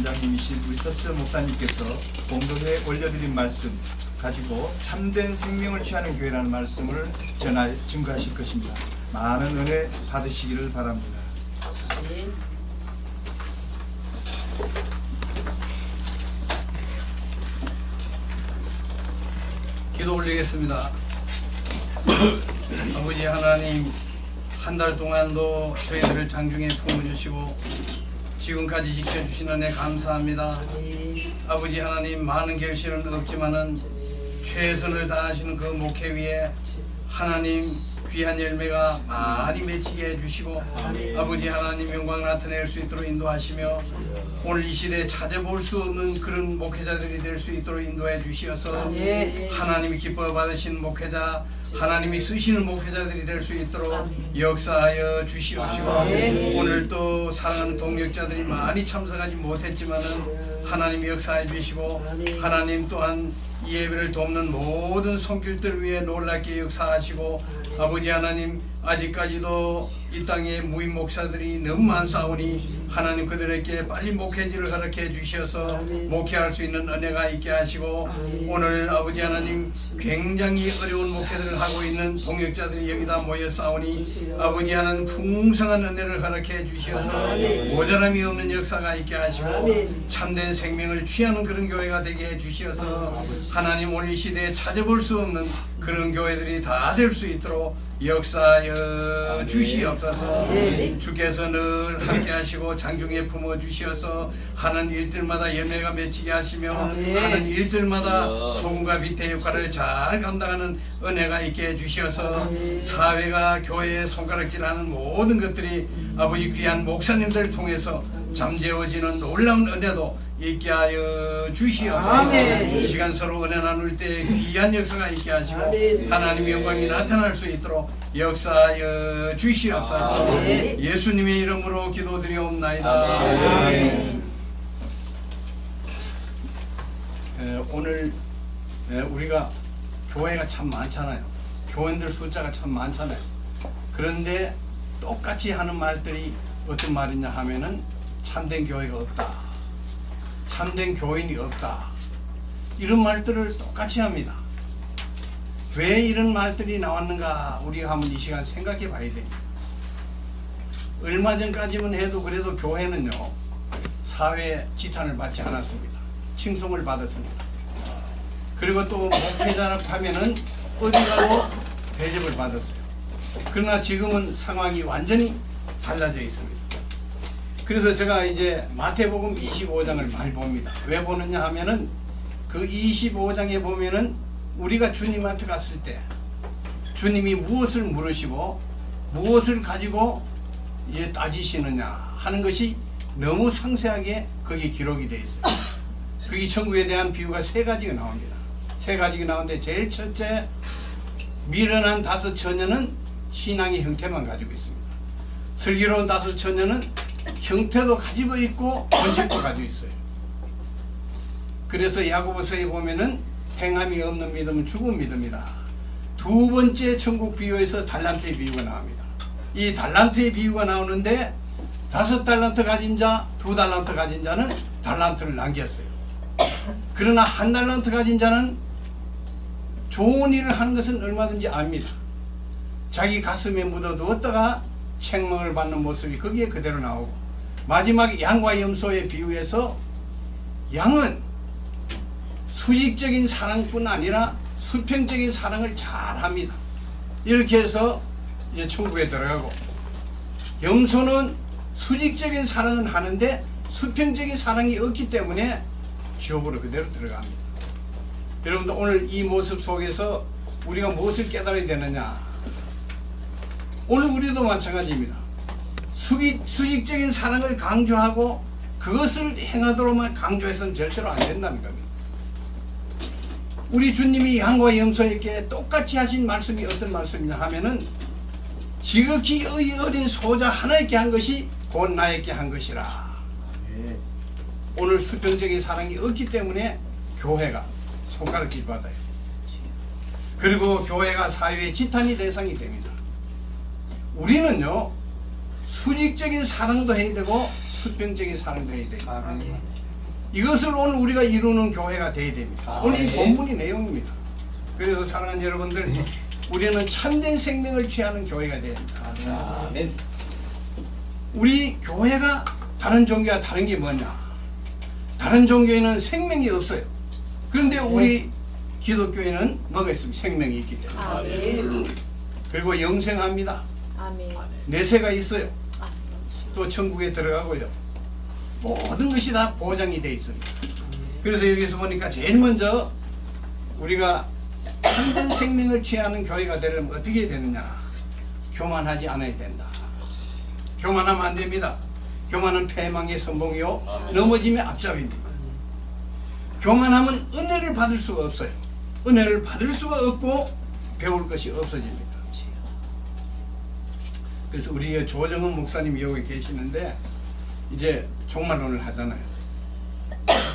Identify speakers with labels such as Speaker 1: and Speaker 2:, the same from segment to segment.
Speaker 1: 원장님이신 우리 서철 목사님께서 공동회에 올려드린 말씀 가지고 참된 생명을 취하는 교회라는 말씀을 증거하실 것입니다. 많은 은혜 받으시기를 바랍니다.
Speaker 2: 기도 올리겠습니다. 아버지 하나님, 한 달 동안도 저희들을 장중에 품어주시고 지금까지 지켜주신 은혜 감사합니다. 아버지 하나님, 많은 결실은 없지만은 최선을 다하시는 그 목회 위에 하나님 귀한 열매가 많이 맺히게 해주시고 아버지 하나님 영광 나타낼 수 있도록 인도하시며 오늘 이 시대에 찾아볼 수 없는 그런 목회자들이 될 수 있도록 인도해 주시어서 하나님이 기뻐 받으신 목회자, 하나님이 쓰시는 목회자들이 될 수 있도록 역사하여 주시옵시고 오늘 또 사랑하는 동역자들이 많이 참석하지 못했지만은 하나님 역사해 주시고 하나님 또한 이 예배를 돕는 모든 손길들 위해 놀랍게 역사하시고 아버지 하나님, 아직까지도 이 땅에 무임 목사들이 너무 많사오니 하나님 그들에게 빨리 목회지를 허락해 주셔서 목회할 수 있는 은혜가 있게 하시고 오늘 아버지 하나님 굉장히 어려운 목회들을 하고 있는 동역자들이 여기다 모여싸우니 아버지 하나님 풍성한 은혜를 허락해 주셔서 모자람이 없는 역사가 있게 하시고 참된 생명을 취하는 그런 교회가 되게 해 주셔서 하나님 오늘 이 시대에 찾아볼 수 없는 그런 교회들이 다 될 수 있도록 역사하여 주시옵소서. 주께서 늘 함께 하시고 장중에 품어 주시어서 하는 일들마다 열매가 맺히게 하시며 하는 일들마다 소금과 빛의 역할을 잘 감당하는 은혜가 있게 해주셔서 사회가 교회에 손가락질하는 모든 것들이 아버지 귀한 목사님들 통해서 잠재워지는 놀라운 은혜도 있게 하여 주시옵소서. 이 시간 서로 은혜 나눌 때 귀한 역사가 있게 하시고 하나님의 영광이 나타날 수 있도록 역사하여 주시옵소서. 예수님의 이름으로 기도드리옵나이다. 오늘 우리가 교회가 참 많잖아요. 교인들 숫자가 참 많잖아요. 그런데 똑같이 하는 말들이 어떤 말이냐 하면은 참된 교회가 없다, 참된 교인이 없다, 이런 말들을 똑같이 합니다. 왜 이런 말들이 나왔는가 우리가 한번 이 시간 생각해 봐야 됩니다. 얼마 전까지만 해도 그래도 교회는요 사회 지탄을 받지 않았습니다. 칭송을 받았습니다. 그리고 또 목회자라고 하면은 어디 가도 대접을 받았어요. 그러나 지금은 상황이 완전히 달라져 있습니다. 그래서 제가 이제 마태복음 25장을 많이 봅니다. 왜 보느냐 하면은 그 25장에 보면은 우리가 주님 앞에 갔을 때 주님이 무엇을 물으시고 무엇을 가지고 이제 따지시느냐 하는 것이 너무 상세하게 거기 기록이 되어 있어요. 거기 천국에 대한 비유가 세 가지가 나옵니다. 세 가지가 나오는데 제일 첫째, 미련한 5 처녀는 신앙의 형태만 가지고 있습니다. 슬기로운 5 처녀는 형태도 가지고 있고 본질도 가지고 있어요. 그래서 야고보서에 보면은 행함이 없는 믿음은 죽은 믿음이다. 두 번째 천국 비유에서 달란트의 비유가 나옵니다. 이 달란트의 비유가 나오는데 5 달란트 가진 자, 2 달란트 가진 자는 달란트를 남겼어요. 그러나 1 달란트 가진 자는 좋은 일을 하는 것은 얼마든지 압니다. 자기 가슴에 묻어두었다가 책망을 받는 모습이 거기에 그대로 나오고 마지막에 양과 염소의 비유에서 양은 수직적인 사랑뿐 아니라 수평적인 사랑을 잘합니다. 이렇게 해서 이제 천국에 들어가고 염소는 수직적인 사랑은 하는데 수평적인 사랑이 없기 때문에 지옥으로 그대로 들어갑니다. 여러분들 오늘 이 모습 속에서 우리가 무엇을 깨달아야 되느냐? 오늘 우리도 마찬가지입니다. 수직적인 사랑을 강조하고 그것을 행하도록만 강조해서는 절대로 안 된다는 겁니다. 우리 주님이 양과 염소에게 똑같이 하신 말씀이 어떤 말씀이냐 하면은 지극히 어린 소자 하나에게 한 것이 곧 나에게 한 것이라. 오늘 수평적인 사랑이 없기 때문에 교회가 손가락질 받아요. 그리고 교회가 사회의 지탄이 대상이 됩니다. 우리는요 수직적인 사랑도 해야 되고 수평적인 사랑도 해야 됩니다. 이것을 오늘 우리가 이루는 교회가 되어야 됩니다. 오늘 이
Speaker 3: 네.
Speaker 2: 본문이 내용입니다. 그래서 사랑하는 여러분들, 우리는 참된 생명을 취하는 교회가 되어야 합니다.
Speaker 3: 아멘.
Speaker 2: 우리 교회가 다른 종교와 다른 게 뭐냐? 다른 종교에는 생명이 없어요. 그런데 우리 기독교에는 뭐가 있습니까? 생명이 있기 때문에.
Speaker 4: 아멘.
Speaker 2: 그리고 영생합니다.
Speaker 4: 아멘.
Speaker 2: 내세가 있어요.
Speaker 4: 아멘.
Speaker 2: 또 천국에 들어가고요. 모든 것이 다 보장이 되어 있습니다. 그래서 여기서 보니까 제일 먼저 우리가 참된 생명을 취하는 교회가 되려면 어떻게 해야 되느냐? 교만하지 않아야 된다. 교만하면 안 됩니다. 교만은 패망의 선봉이요 넘어짐의 앞잡이입니다. 교만하면 은혜를 받을 수가 없어요. 은혜를 받을 수가 없고 배울 것이 없어집니다. 그래서 우리 조정은 목사님이 여기 계시는데 이제 종말론을 하잖아요.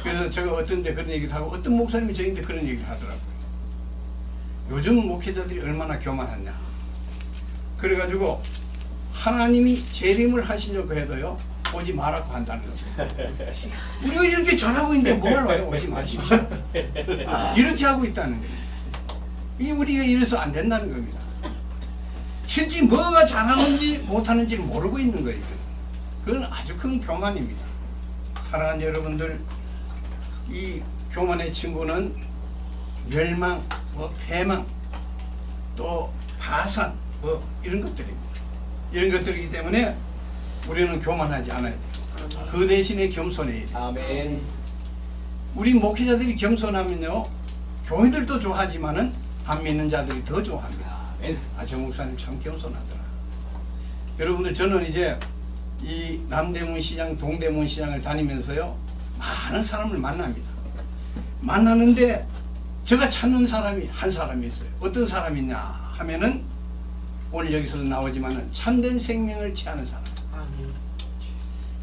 Speaker 2: 그래서 제가 어떤 데 그런 얘기를 하고 어떤 목사님이 저희한테 그런 얘기를 하더라고요. 요즘 목회자들이 얼마나 교만하냐. 그래가지고 하나님이 재림을 하시려고 해도요 오지 말라고 한다는 겁니다. 우리가 이렇게 잘하고 있는데 뭘 와요? 오지 마십시오. 이렇게 하고 있다는 거예요. 이 우리가 이래서 안 된다는 겁니다. 실제 뭐가 잘하는지 못하는지를 모르고 있는 거예요. 그건 아주 큰 교만입니다. 사랑하는 여러분들, 이 교만의 친구는 멸망, 패망, 또 파산, 이런 것들입니다. 이런 것들이기 때문에 우리는 교만하지 않아야 돼요. 그 대신에 겸손해야 돼요.
Speaker 3: 아멘.
Speaker 2: 우리 목회자들이 겸손하면요 교회들도 좋아하지만은 안 믿는 자들이 더 좋아합니다.
Speaker 3: 아멘.
Speaker 2: 저 목사님 참 겸손하더라. 여러분들, 저는 이제 이 남대문 시장, 동대문 시장을 다니면서요 많은 사람을 만납니다. 만나는데 제가 찾는 사람이 한 사람이 있어요. 어떤 사람이냐 하면은 오늘 여기서도 나오지만은 참된 생명을 취하는 사람.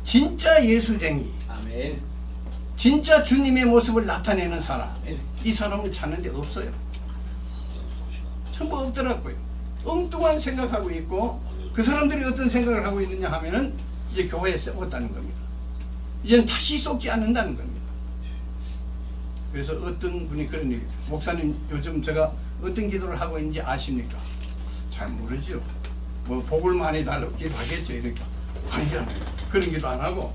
Speaker 2: 진짜 예수쟁이,
Speaker 3: 아멘.
Speaker 2: 진짜 주님의 모습을 나타내는 사람. 이 사람을 찾는데 없어요. 전부 없더라고요. 엉뚱한 생각하고 있고, 그 사람들이 어떤 생각을 하고 있느냐 하면은 이제 교회에 썩었다는 겁니다. 이제는 다시 썩지 않는다는 겁니다. 그래서 어떤 분이 그런 얘기, 목사님 요즘 제가 어떤 기도를 하고 있는지 아십니까? 잘 모르죠. 뭐 복을 많이 달라고 기도하겠죠. 이러니까 아니잖아요. 그런 기도 안 하고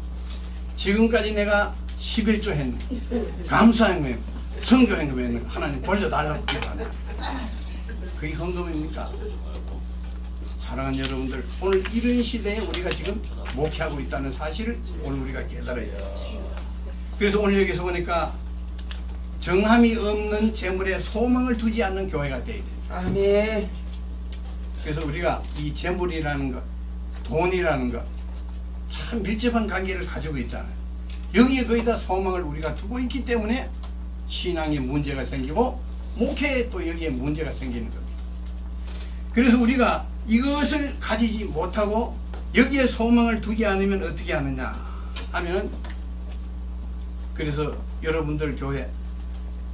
Speaker 2: 지금까지 내가 11조 했는데 감사행금, 성교행금 했는데 하나님 돌려달라고 기도하는 그게 헌금입니까? 사랑하는 여러분들, 오늘 이런 시대에 우리가 지금 목회하고 있다는 사실을 오늘 우리가 깨달아야 돼요. 그래서 오늘 여기서 보니까 정함이 없는 재물에 소망을 두지 않는 교회가 되어야 돼요.
Speaker 5: 아멘.
Speaker 2: 그래서 우리가 이 재물이라는 것, 돈이라는 것, 참 밀접한 관계를 가지고 있잖아요. 여기에 거의 다 소망을 우리가 두고 있기 때문에 신앙에 문제가 생기고 목회에 또 여기에 문제가 생기는 겁니다. 그래서 우리가 이것을 가지지 못하고 여기에 소망을 두지 않으면 어떻게 하느냐 하면은, 그래서 여러분들 교회,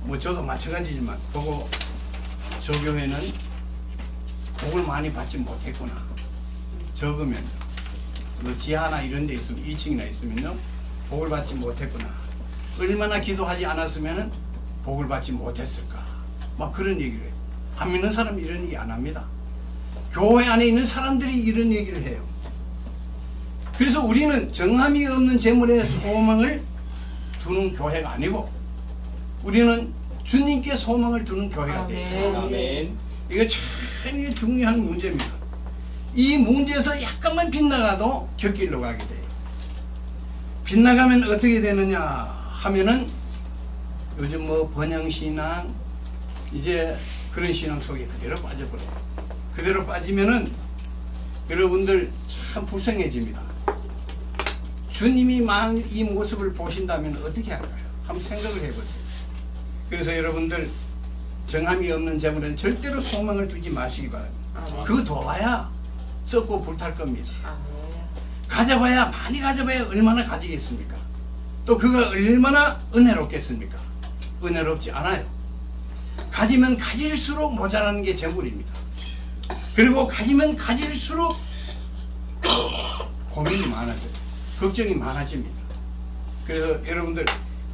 Speaker 2: 뭐 저도 마찬가지지만 보고 저 교회는 복을 많이 받지 못했구나. 적으면 뭐 지하나 이런 데 있으면 2층이나 있으면요 복을 받지 못했구나. 얼마나 기도하지 않았으면 복을 받지 못했을까. 막 그런 얘기를 해요. 안 믿는 사람이 이런 얘기 안 합니다. 교회 안에 있는 사람들이 이런 얘기를 해요. 그래서 우리는 정함이 없는 재물에 소망을 두는 교회가 아니고 우리는 주님께 소망을 두는 교회가 돼요.
Speaker 3: 아멘.
Speaker 2: 이거 참 이게 중요한 문제입니다. 이 문제에서 약간만 빗나가도 곁길로 가게 돼요. 빗나가면 어떻게 되느냐 하면은 요즘 뭐 번영신앙, 이제 그런 신앙 속에 그대로 빠져버려요. 그대로 빠지면은 여러분들 참 불쌍해집니다. 주님이 만약 이 모습을 보신다면 어떻게 할까요? 한번 생각을 해보세요. 그래서 여러분들 정함이 없는 재물에는 절대로 소망을 두지 마시기 바랍니다. 그거 더 와야 썩고 불탈 겁니다. 가져봐야, 많이 가져봐야 얼마나 가지겠습니까? 또 그가 얼마나 은혜롭겠습니까? 은혜롭지 않아요. 가지면 가질수록 모자라는 게 재물입니다. 그리고 가지면 가질수록 고민이 많아져요. 걱정이 많아집니다. 그래서 여러분들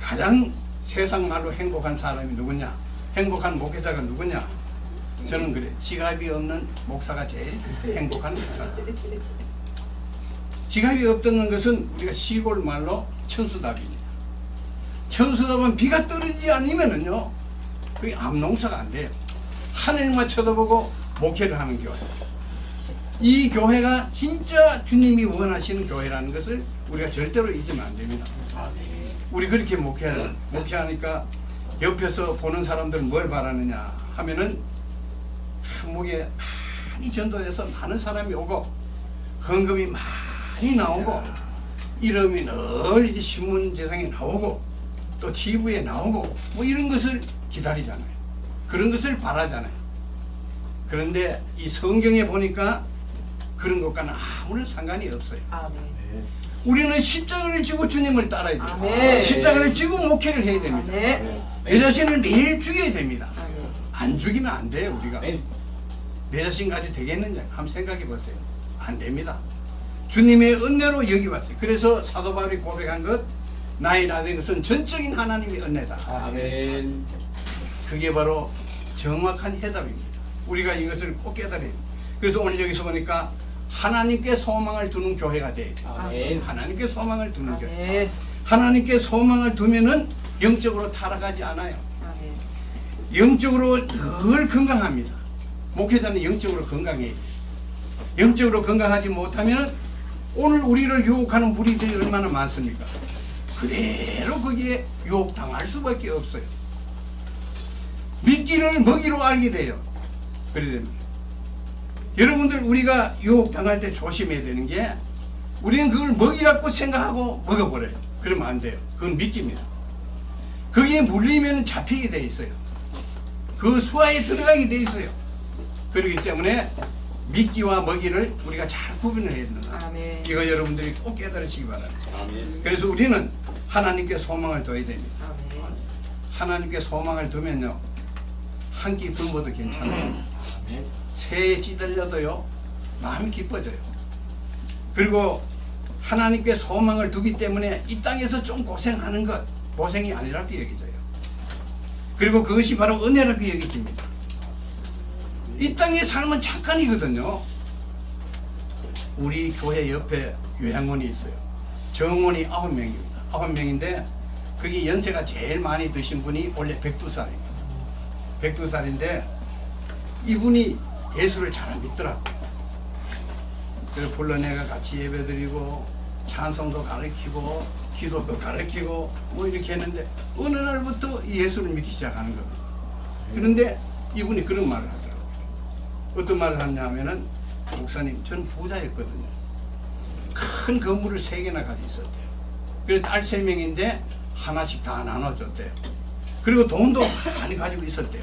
Speaker 2: 가장 세상 말로 행복한 사람이 누구냐? 행복한 목회자가 누구냐? 저는 그래. 지갑이 없는 목사가 제일 행복한 목사다. 지갑이 없다는 것은 우리가 시골 말로 천수답입니다. 천수답은 비가 떨어지지 않으면은요, 그게 암농사가 안 돼요. 하늘만 쳐다보고 목회를 하는 교회. 이 교회가 진짜 주님이 원하시는 교회라는 것을 우리가 절대로 잊으면 안 됩니다. 우리 그렇게 목회하니까 옆에서 보는 사람들은 뭘 바라느냐 하면은 목에 많이 전도해서 많은 사람이 오고 헌금이 많이 나오고 이름이 늘 이제 신문제상에 나오고 또 TV에 나오고 뭐 이런 것을 기다리잖아요. 그런 것을 바라잖아요. 그런데 이 성경에 보니까 그런 것과는 아무런 상관이 없어요.
Speaker 3: 아멘.
Speaker 2: 우리는 십자가를 지고 주님을 따라야 돼요.
Speaker 3: 아멘.
Speaker 2: 십자가를 지고 목회를 해야 됩니다.
Speaker 3: 아멘.
Speaker 2: 내 자신을 매일 죽여야 됩니다.
Speaker 3: 아멘.
Speaker 2: 안 죽이면 안 돼요. 우리가 내 자신까지 되겠느냐 한번 생각해 보세요. 안 됩니다. 주님의 은혜로 여기 왔어요. 그래서 사도 바울이 고백한 것, 나의 나된 것은 전적인 하나님의 은혜다.
Speaker 4: 아멘.
Speaker 2: 그게 바로 정확한 해답입니다. 우리가 이것을 꼭 깨달아야 돼요. 그래서 오늘 여기서 보니까 하나님께 소망을 두는 교회가 돼야 돼요.
Speaker 4: 아멘.
Speaker 2: 하나님께 소망을 두는 교회.
Speaker 3: 아멘.
Speaker 2: 하나님께 소망을 두면은 영적으로 타락하지 않아요.
Speaker 3: 아멘.
Speaker 2: 영적으로 늘 건강합니다. 목회자는 영적으로 건강해야 돼요. 영적으로 건강하지 못하면 오늘 우리를 유혹하는 무리들이 얼마나 많습니까? 그대로 거기에 유혹당할 수밖에 없어요. 미끼를 먹이로 알게 돼요. 그래야 됩니다. 여러분들 우리가 유혹당할 때 조심해야 되는 게 우리는 그걸 먹이라고 생각하고 먹어버려요. 그러면 안 돼요. 그건 미끼입니다. 거기에 물리면 잡히게 돼 있어요. 그 수하에 들어가게 돼 있어요. 그렇기 때문에 미끼와 먹이를 우리가 잘 구분을 해야 된다.
Speaker 3: 아멘.
Speaker 2: 이거 여러분들이 꼭 깨달으시기 바랍니다.
Speaker 4: 아멘.
Speaker 2: 그래서 우리는 하나님께 소망을 둬야 됩니다.
Speaker 3: 아멘.
Speaker 2: 하나님께 소망을 두면요, 한 끼 굶어도 괜찮아요. 새에 찌들려도요, 마음이 기뻐져요. 그리고 하나님께 소망을 두기 때문에 이 땅에서 좀 고생하는 것, 고생이 아니라고 여겨져요. 그리고 그것이 바로 은혜라고 여겨집니다. 이 땅의 삶은 잠깐이거든요. 우리 교회 옆에 요양원이 있어요. 정원이 9명입니다. 9명인데 거기 연세가 제일 많이 드신 분이 원래 102살입니다. 102살인데 이분이 예수를 잘 안 믿더라고요. 그래서 불러내가 같이 예배드리고 찬송도 가르치고 기도도 가르치고 뭐 이렇게 했는데 어느 날부터 예수를 믿기 시작하는 겁니다. 그런데 이분이 그런 말을 하더라고요. 어떤 말을 하냐면은, 목사님, 전 부자였거든요. 큰 건물을 3개나 가지고 있었대요. 그래서 딸 3명인데 하나씩 다 나눠줬대요. 그리고 돈도 많이 가지고 있었대요.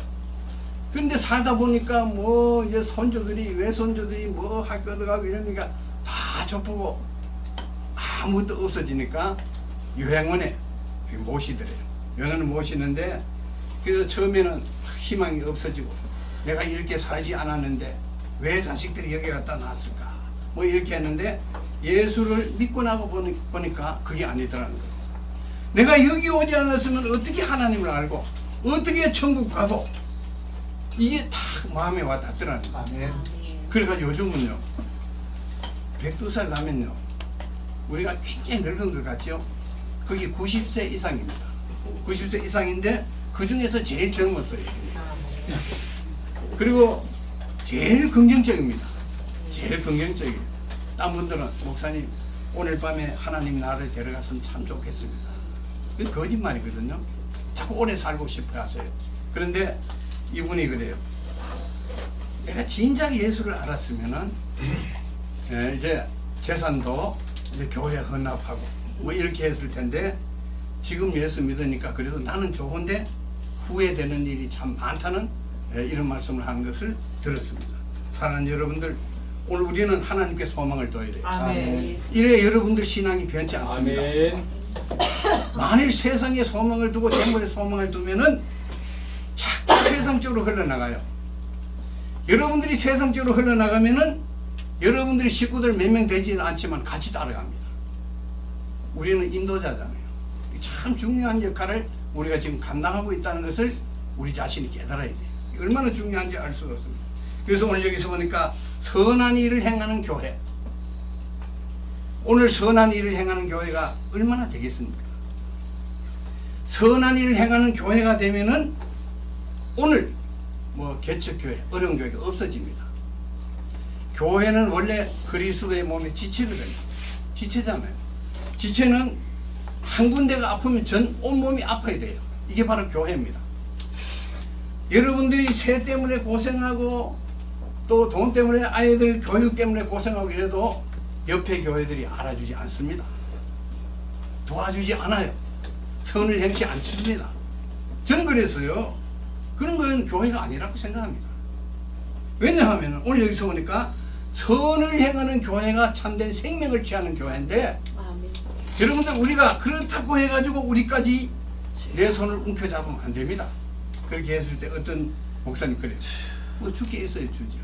Speaker 2: 그런데 살다 보니까 뭐 이제 손주들이, 외손주들이 뭐 학교도 가고 이러니까 다 좁고 아무것도 없어지니까 요양원에 모시더래요. 요양원을 모시는데, 그래서 처음에는 희망이 없어지고 내가 이렇게 살지 않았는데 왜 자식들이 여기 갖다 놨을까 뭐 이렇게 했는데, 예수를 믿고 나고 보니까 그게 아니더라는 거예요. 내가 여기 오지 않았으면 어떻게 하나님을 알고 어떻게 천국 가고, 이게 다 마음에 와 닿더라는 거예요.
Speaker 4: 아멘.
Speaker 2: 그러니까 요즘은요, 102살 나면요, 우리가 굉장히 늙은 것 같죠? 그게 90세 이상입니다. 90세 이상인데 그 중에서 제일 젊었어요. 그리고 제일 긍정적입니다. 제일 긍정적이에요. 딴 분들은, 목사님, 오늘 밤에 하나님 나를 데려갔으면 참 좋겠습니다. 그게 거짓말이거든요. 자꾸 오래 살고 싶어 하세요. 그런데 이분이 그래요. 내가 진작 예수를 알았으면은 이제 재산도 이제 교회 헌납하고 뭐 이렇게 했을 텐데, 지금 예수 믿으니까 그래도 나는 좋은데 후회되는 일이 참 많다는 이런 말씀을 하는 것을 들었습니다. 사랑하는 여러분들, 오늘 우리는 하나님께 소망을 둬야 돼요.
Speaker 3: 아멘.
Speaker 2: 이래 여러분들 신앙이 변치 않습니다.
Speaker 4: 아멘.
Speaker 2: 만일 세상에 소망을 두고 재물에 소망을 두면은 자꾸 세상적으로 흘러나가요. 여러분들이 세상적으로 흘러나가면은 여러분들이 식구들 몇 명 되지는 않지만 같이 따라갑니다. 우리는 인도자잖아요. 참 중요한 역할을 우리가 지금 감당하고 있다는 것을 우리 자신이 깨달아야 돼요. 얼마나 중요한지 알 수가 없습니다. 그래서 오늘 여기서 보니까 선한 일을 행하는 교회, 오늘 선한 일을 행하는 교회가 얼마나 되겠습니까? 선한 일을 행하는 교회가 되면은 오늘 뭐 개척교회, 어려운 교회가 없어집니다. 교회는 원래 그리스도의 몸의 지체거든요. 지체잖아요. 지체는 한 군데가 아프면 전 온몸이 아파야 돼요. 이게 바로 교회입니다. 여러분들이 세 때문에 고생하고 또 돈 때문에 아이들 교육 때문에 고생하고 이래도 옆에 교회들이 알아주지 않습니다. 도와주지 않아요. 선을 행치 않습니다. 전 그래서요, 그런 건 교회가 아니라고 생각합니다. 왜냐하면 오늘 여기서 보니까 선을 행하는 교회가 참된 생명을 취하는 교회인데,
Speaker 3: 아멘.
Speaker 2: 여러분들 우리가 그렇다고 해가지고 우리까지 내 손을 움켜잡으면 안 됩니다. 그렇게 했을 때 어떤 목사님 그래요. 뭐 죽게 있어야 주죠.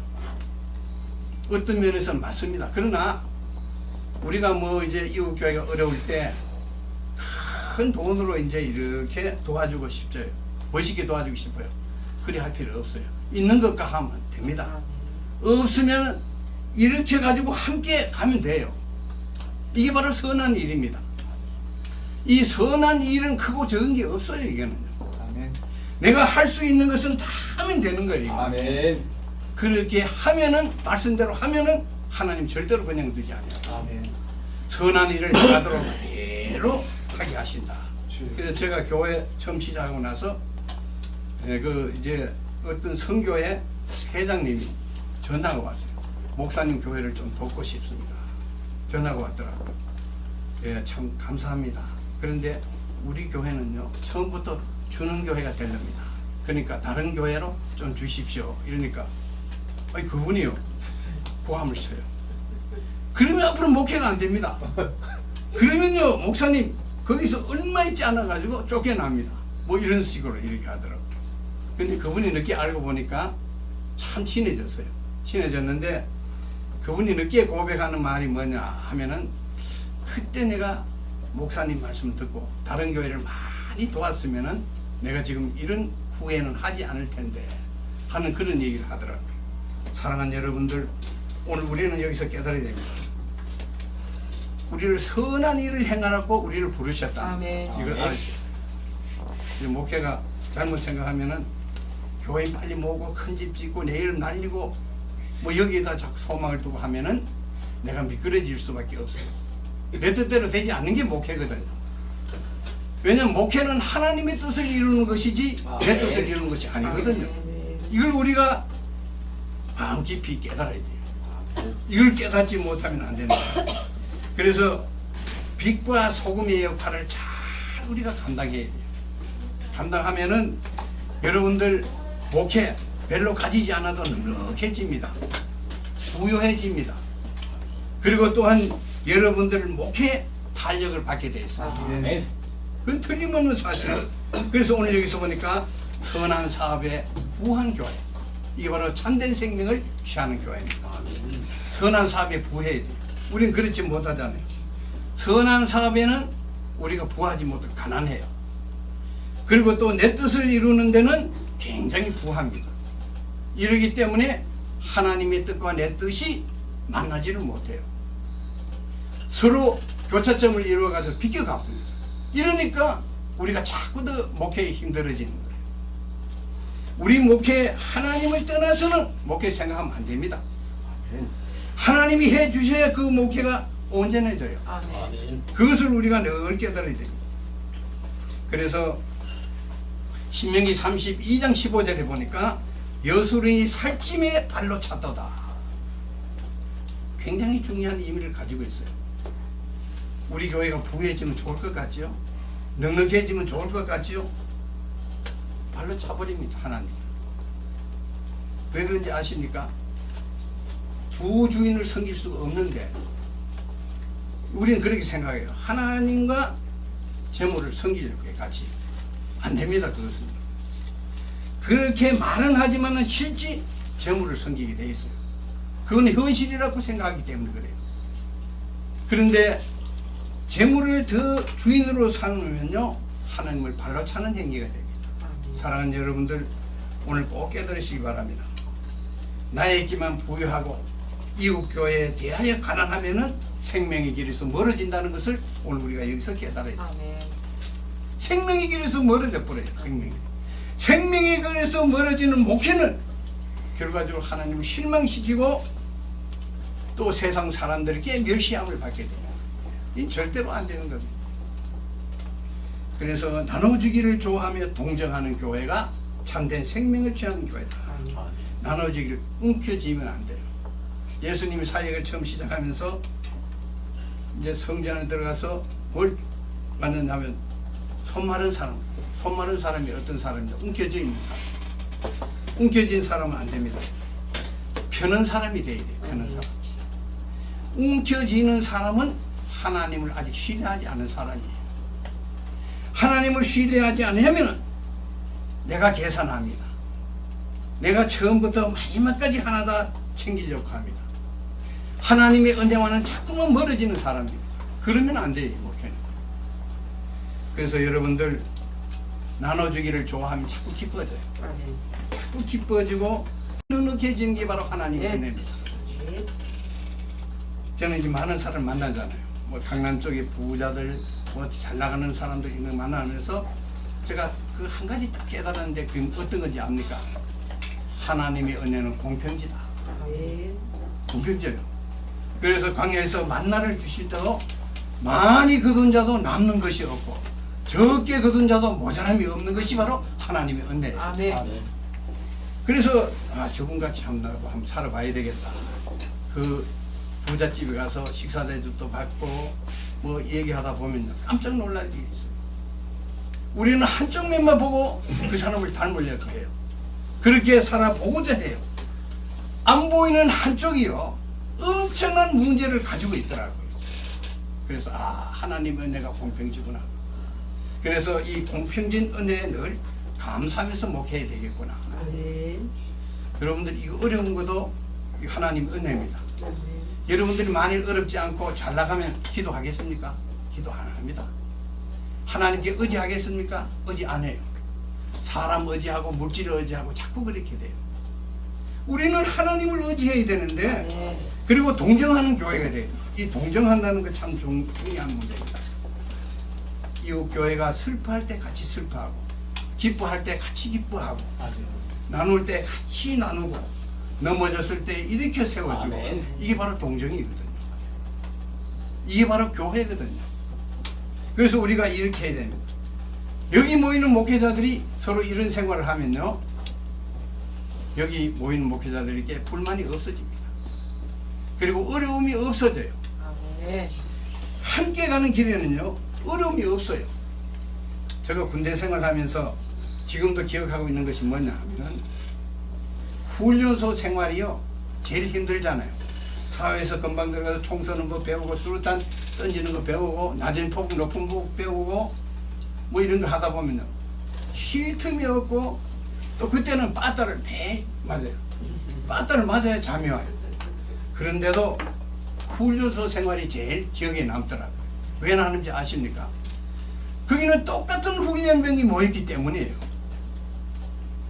Speaker 2: 어떤 면에서는 맞습니다. 그러나 우리가 뭐 이제 이웃교회가 어려울 때 큰 돈으로 이제 이렇게 도와주고 싶죠. 멋있게 도와주고 싶어요. 그리 할 필요 없어요. 있는 것과 하면 됩니다. 없으면 이렇게 가지고 함께 가면 돼요. 이게 바로 선한 일입니다. 이 선한 일은 크고 적은 게 없어요. 이거는요.
Speaker 1: 아멘.
Speaker 2: 내가 할 수 있는 것은 다 하면 되는 거예요. 이거.
Speaker 1: 아멘.
Speaker 2: 그렇게 하면은, 말씀대로 하면은 하나님 절대로 그냥 두지 않아요.
Speaker 1: 아멘.
Speaker 2: 선한 일을 하도록 그대로 하게 하신다. 그래서 제가 교회 처음 시작하고 나서 그 이제 어떤 선교회 회장님이 전화가 왔어요. 목사님 교회를 좀 돕고 싶습니다. 전화가 왔더라고요. 예, 참 감사합니다. 그런데 우리 교회는요, 처음부터 주는 교회가 되렵니다. 그러니까 다른 교회로 좀 주십시오. 이러니까 아니 그분이요, 고함을 쳐요. 그러면 앞으로 목회가 안 됩니다. 그러면요, 목사님 거기서 얼마 있지 않아 가지고 쫓겨납니다. 뭐 이런 식으로 이렇게 하더라고요. 근데 그분이 늦게 알고 보니까 참 친해졌어요. 친해졌는데 그분이 늦게 고백하는 말이 뭐냐 하면은, 그때 내가 목사님 말씀 듣고 다른 교회를 많이 도왔으면은 내가 지금 이런 후회는 하지 않을 텐데 하는 그런 얘기를 하더라고요. 사랑하는 여러분들, 오늘 우리는 여기서 깨달아야 됩니다. 우리를 선한 일을 행하라고 우리를 부르셨다.
Speaker 3: 아멘.
Speaker 2: 이걸 알으세요. 목회가 잘못 생각하면은 교회 빨리 모으고 큰 집 짓고 내 이름 날리고 뭐 여기에다 자꾸 소망을 두고 하면은 내가 미끄러질 수밖에 없어요. 내 뜻대로 되지 않는 게 목회거든요. 왜냐면 목회는 하나님의 뜻을 이루는 것이지 내 뜻을 이루는 것이 아니거든요. 이걸 우리가 마음 깊이 깨달아야 돼요. 이걸 깨닫지 못하면 안 된다. 그래서 빛과 소금의 역할을 잘 우리가 감당해야 돼요. 감당하면은 여러분들 목회 별로 가지지 않아도 넉넉해집니다. 부유해집니다. 그리고 또한 여러분들 목회 탄력을 받게 돼 있어요.
Speaker 1: 아멘.
Speaker 2: 그건 틀림없는 사실이에요. 그래서 오늘 여기서 보니까 선한 사업의 부한 교회, 이게 바로 참된 생명을 취하는 교회입니다. 선한 사업에 부해야 돼요. 우리는 그렇지 못하잖아요. 선한 사업에는 우리가 부하지 못하고 가난해요. 그리고 또 내 뜻을 이루는 데는 굉장히 부합니다. 이러기 때문에 하나님의 뜻과 내 뜻이 만나지를 못해요. 서로 교차점을 이루어가지고 비껴가고, 이러니까 우리가 자꾸 더 목회에 힘들어지는 거예요. 우리 목회, 하나님을 떠나서는 목회 생각하면 안 됩니다. 하나님이 해 주셔야 그 목회가 온전해져요.
Speaker 3: 아멘.
Speaker 2: 그것을 우리가 늘 깨달아야 됩니다. 그래서 신명기 32장 15절에 보니까 여수린이 살찜에 발로 찼도다. 굉장히 중요한 의미를 가지고 있어요. 우리 교회가 부유해지면 좋을 것 같지요? 넉넉해지면 좋을 것 같지요? 발로 차버립니다, 하나님. 왜 그런지 아십니까? 두 주인을 섬길 수가 없는데 우리는 그렇게 생각해요. 하나님과 재물을 섬기려고 해, 같이. 안 됩니다, 그것은. 그렇게 말은 하지만은 실제 재물을 섬기게 돼 있어요. 그건 현실이라고 생각하기 때문에 그래요. 그런데 재물을 더 주인으로 삼으면요 하나님을 발로 차는 행위가 됩니다. 사랑하는 여러분들, 오늘 꼭 깨달으시기 바랍니다. 나에게만 부유하고 이웃교회에 대하여 가난하면은 생명의 길에서 멀어진다는 것을 오늘 우리가 여기서 깨달아야 돼요. 생명의 길에서 멀어져 버려요. 생명의 길에서 멀어지는 목회는 결과적으로 하나님을 실망시키고 또 세상 사람들에게 멸시함을 받게 돼요. 이건 절대로 안 되는 겁니다. 그래서 나눠주기를 좋아하며 동정하는 교회가 참된 생명을 취하는 교회다. 나눠주기를 움켜쥐면 안 돼요. 예수님이 사역을 처음 시작하면서 이제 성전 안에 들어가서 뭘 만났냐면 손 마른 사람이 어떤 사람이냐? 움켜쥐어 있는 사람. 움켜진 사람은 안 됩니다. 펴는 사람이 돼야 돼요. 펴는 사람. 움켜쥐는 사람은 하나님을 아직 신뢰하지 않은 사람이에요. 하나님을 신뢰하지 않으면 내가 계산합니다. 내가 처음부터 마지막까지 하나 다 챙기려고 합니다. 하나님의 은혜와는 자꾸만 멀어지는 사람입니다. 그러면 안 돼요. 목회는. 그래서 여러분들 나눠주기를 좋아하면 자꾸 기뻐져요. 자꾸 기뻐지고 눅눅해지는 게 바로 하나님의 은혜입니다. 저는 이제 많은 사람을 만나잖아요. 뭐 강남 쪽에 부자들, 뭐 잘 나가는 사람들 있는 거 만나면서 제가 그 한 가지 딱 깨달았는데 그게 어떤 건지 압니까? 하나님의 은혜는 공평지다. 공평져요. 그래서 광야에서 만나를 주실 때도 많이 거둔 자도 남는 것이 없고 적게 거둔 자도 모자람이 없는 것이 바로 하나님의 은혜예요.
Speaker 3: 아멘.
Speaker 2: 그래서 저분같이 한번 살아봐야 되겠다. 그 부잣집에 가서 식사 대접도 받고 뭐 얘기하다 보면 깜짝 놀랄 일이 있어요. 우리는 한쪽 면만 보고 그 사람을 닮으려고 해요. 그렇게 살아보고자 해요. 안 보이는 한쪽이요 엄청난 문제를 가지고 있더라고요. 그래서 하나님 은혜가 공평지구나. 그래서 이 공평진 은혜에 늘 감사하면서 목해야 되겠구나. 여러분들 이거 어려운 것도 하나님 은혜입니다. 여러분들이 만일 어렵지 않고 잘 나가면 기도하겠습니까? 기도 안 합니다. 하나님께 의지하겠습니까? 의지 안 해요. 사람 의지하고 물질을 의지하고 자꾸 그렇게 돼요. 우리는 하나님을 의지해야 되는데 그리고 동정하는 교회가 돼요. 이 동정한다는 거 참 중요한 문제입니다. 이웃 교회가 슬퍼할 때 같이 슬퍼하고 기뻐할 때 같이 기뻐하고 나눌 때 같이 나누고 넘어졌을 때 일으켜 세워주고 이게 바로 동정이거든요. 이게 바로 교회거든요. 그래서 우리가 이렇게 해야 됩니다. 여기 모이는 목회자들이 서로 이런 생활을 하면요 여기 모이는 목회자들에게 불만이 없어집니다. 그리고 어려움이 없어져요. 함께 가는 길에는요 어려움이 없어요. 제가 군대 생활하면서 지금도 기억하고 있는 것이 뭐냐 하면 훈련소 생활이요 제일 힘들잖아요. 사회에서 금방 들어가서 총 쏘는 거 배우고 수류탄 던지는 거 배우고 낮은 폭 높은 폭 배우고 뭐 이런 거 하다 보면요 쉴 틈이 없고 또 그때는 빠따를 매일 맞아요. 빠따를 맞아야 잠이 와요. 그런데도 훈련소 생활이 제일 기억에 남더라고요. 왜 나는지 아십니까? 거기는 똑같은 훈련병이 모였기 때문이에요.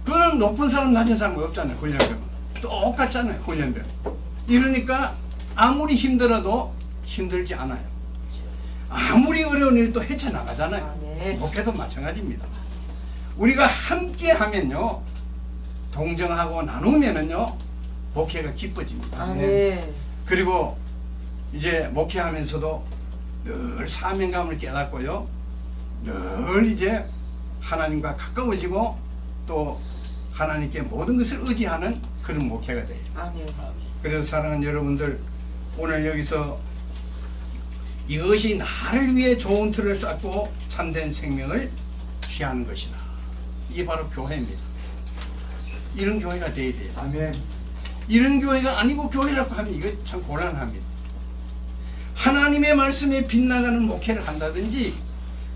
Speaker 2: 그거는 높은 사람 낮은 사람 없잖아요. 훈련병은 똑같잖아요. 훈련병. 이러니까 아무리 힘들어도 힘들지 않아요. 아무리 어려운 일도 헤쳐나가잖아요. 목회도 마찬가지입니다. 우리가 함께 하면요 동정하고 나누면은요 목회가 기뻐집니다. 그리고 이제 목회하면서도 늘 사명감을 깨닫고요 늘 이제 하나님과 가까워지고 또 하나님께 모든 것을 의지하는 그런 목회가 돼요. 그래서 사랑하는 여러분들 오늘 여기서 이것이 나를 위해 좋은 틀을 쌓고 참된 생명을 취하는 것이다. 이게 바로 교회입니다. 이런 교회가 돼야 돼요.
Speaker 1: 아멘.
Speaker 2: 이런 교회가 아니고 교회라고 하면 이거 참 곤란합니다. 하나님의 말씀에 빗나가는 목회를 한다든지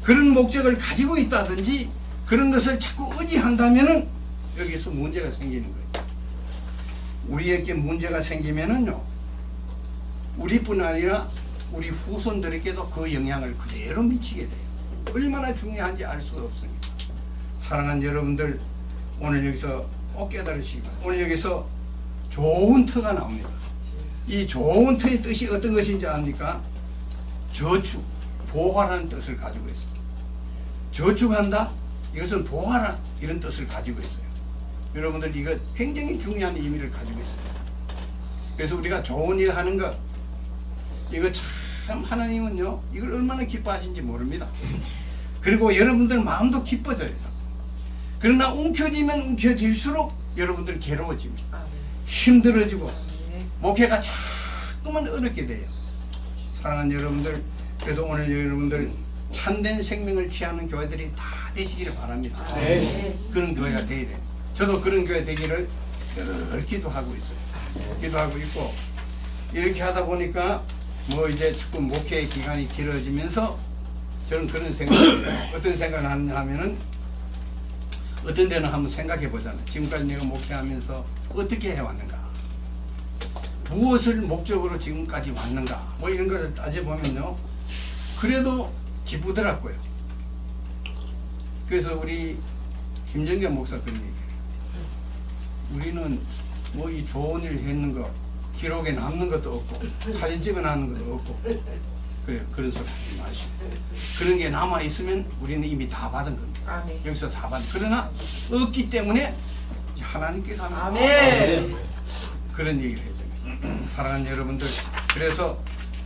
Speaker 2: 그런 목적을 가지고 있다든지 그런 것을 자꾸 의지한다면은 여기서 문제가 생기는 거예요. 우리에게 문제가 생기면은요 우리뿐 아니라 우리 후손들에게도 그 영향을 그대로 미치게 돼요. 얼마나 중요한지 알 수가 없습니다. 사랑하는 여러분들, 오늘 여기서 꼭 깨달으시기 바랍니다. 오늘 여기서 좋은 터가 나옵니다. 이 좋은 터의 뜻이 어떤 것인지 압니까? 저축, 보화라는 뜻을 가지고 있습니다. 저축한다? 이것은 보화라 이런 뜻을 가지고 있어요. 여러분들 이거 굉장히 중요한 의미를 가지고 있습니다. 그래서 우리가 좋은 일 하는 것, 이거 참 하나님은요 이걸 얼마나 기뻐하신지 모릅니다. 그리고 여러분들 마음도 기뻐져요. 그러나 움켜쥐면 움켜질수록 여러분들 괴로워집니다. 힘들어지고 목회가 자꾸만 어렵게 돼요. 사랑하는 여러분들, 그래서 오늘 여러분들 참된 생명을 취하는 교회들이 다 되시기를 바랍니다. 그런 교회가 되어야 돼요. 저도 그런 교회 되기를 늘 기도하고 있어요. 기도하고 있고, 이렇게 하다 보니까 뭐 이제 자꾸 목회 기간이 길어지면서 저는 그런 생각을 어떤 생각을 하느냐 하면은, 어떤 데는 한번 생각해 보잖아요. 지금까지 내가 목회하면서 어떻게 해왔는가, 무엇을 목적으로 지금까지 왔는가, 뭐 이런 것을 따져보면요 그래도 기쁘더라고요. 그래서 우리 김정겸 목사 그런 얘기해요. 우리는 뭐 이 좋은 일 했는 거 기록에 남는 것도 없고 사진 찍어 놨는 것도 없고, 그래요. 그런 소리 하지 마시고, 그런 게 남아 있으면 우리는 이미 다 받은 겁니다.
Speaker 3: 아멘.
Speaker 2: 여기서 다 받은. 그러나 없기 때문에 하나님께 가면
Speaker 3: 아멘.
Speaker 2: 그런 얘기를 해줘요. 사랑하는 여러분들, 그래서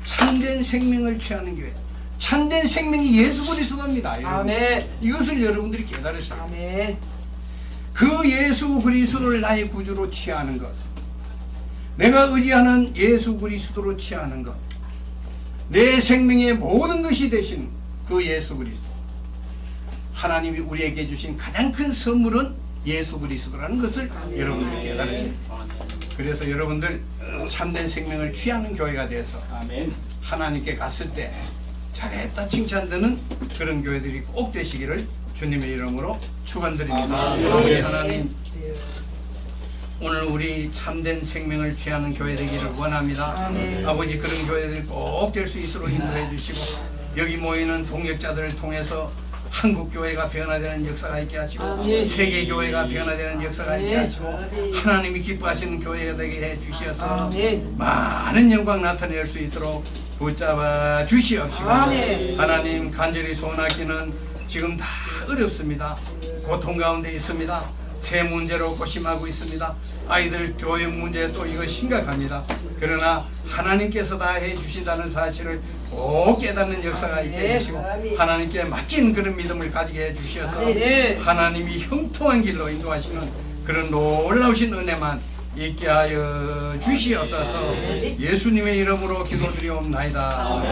Speaker 2: 참된 생명을 취하는 교회, 참된 생명이 예수 그리스도입니다. 여러분.
Speaker 3: 아멘.
Speaker 2: 이것을 여러분들이 깨달으셔야 돼요.
Speaker 3: 아멘.
Speaker 2: 그 예수 그리스도를 나의 구주로 취하는 것, 내가 의지하는 예수 그리스도로 취하는 것, 내 생명의 모든 것이 되신 그 예수 그리스도, 하나님이 우리에게 주신 가장 큰 선물은 예수 그리스도라는 것을 여러분들 깨달으셔야 돼요. 그래서 여러분들 참된 생명을 취하는 교회가 돼서 하나님께 갔을 때 잘했다 칭찬되는 그런 교회들이 꼭 되시기를 주님의 이름으로 축원드립니다. 아버지 하나님, 오늘 우리 참된 생명을 취하는 교회 되기를 원합니다.
Speaker 3: 아멘.
Speaker 2: 아버지, 그런 교회들이 꼭 될 수 있도록 인도해 주시고, 여기 모이는 동역자들을 통해서 한국 교회가 변화되는 역사가 있게 하시고,
Speaker 3: 아멘.
Speaker 2: 세계 교회가 변화되는 역사가 있게 하시고, 하나님이 기뻐하시는 교회가 되게 해 주시어서
Speaker 3: 아멘.
Speaker 2: 많은 영광 나타낼 수 있도록 붙잡아 주시옵시고,
Speaker 3: 아멘.
Speaker 2: 하나님 간절히 소원하기는 지금 다 어렵습니다. 고통 가운데 있습니다. 새 문제로 고심하고 있습니다. 아이들 교육 문제 또 이거 심각합니다. 그러나 하나님께서 다 해주신다는 사실을 꼭 깨닫는 역사가 있게 해주시고, 하나님께 맡긴 그런 믿음을 가지게 해주셔서 하나님이 형통한 길로 인도하시는 그런 놀라우신 은혜만 있게 하여 주시옵소서. 예수님의 이름으로 기도드리옵나이다.